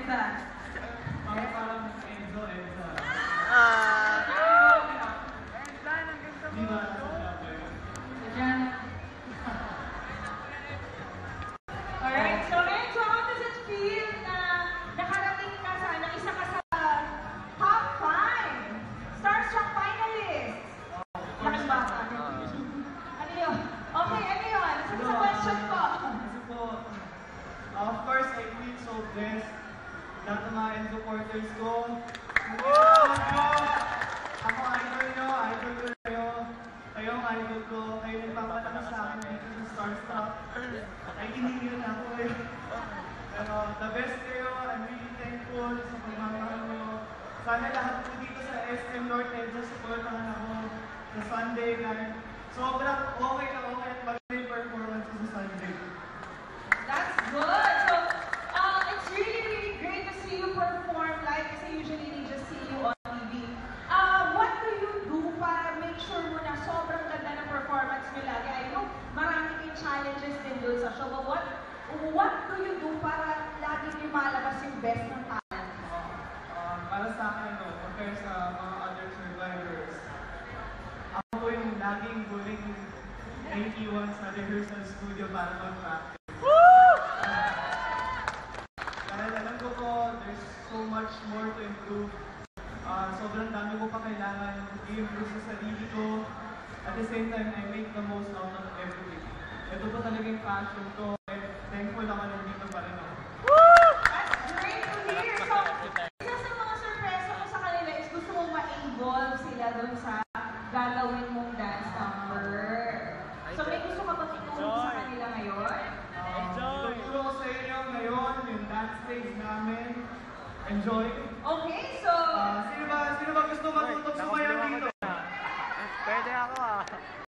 that? Parang Enzo. Di ba? Diyan. Alright, so Enzo, how does it feel na nakarating ka sa, isa ka sa top 5 Starstruck finalists? Laking bata. Ano yun? Okay, ano yun? Sabi sa question ko. Kasi po, of course, I feel so blessed. Lahat ng mga Enzo supporters ko. Ako idol nyo, idol ko kayo. Kayo ang idol ko. Kayo nagpapalakas sa akin dito sa Starstruck. Ay, hiningin ako eh. Pero the best kayo. I'm really thankful sa pagmamahal nyo. Sana lahat po dito sa SM North Edge supportahan ako sa Sunday night. Sobrang okay na okay at magandang performance sa Sunday. That's good. So, it's really, really great to see you perform live kasi usually we just see you on TV. What do you do para make sure mo na sobrang ganda ng performance nyo lagi? I know maraming challenges din doon sa show, but what do you do para lagi nyo malabas yung best ng talent mo? Para sa akin, compare sa mga other survivors, ako yung laging huling naiiwan sa rehearsal studio para mag-practice. Dahil alam ko there's so much more to improve. Sobrang dami ko pa kailangan i-improve sa sarili ko. At the same time, I make the most out of everything. Ito po talaga yung passion ko. Thankful ako nandito pa rin ako. That's great to hear! So, isa sa mga sorpresa mo sa kanila is gusto mong ma-involve sila doon sa gagawin mong dance number. So, may gusto ka bang itulong sa kanila ngayon? Ituturo ko sa inyo ngayon yung dance stage namin. Enjoy! Okay, so... Sino ba gusto matutok sumayaw dito?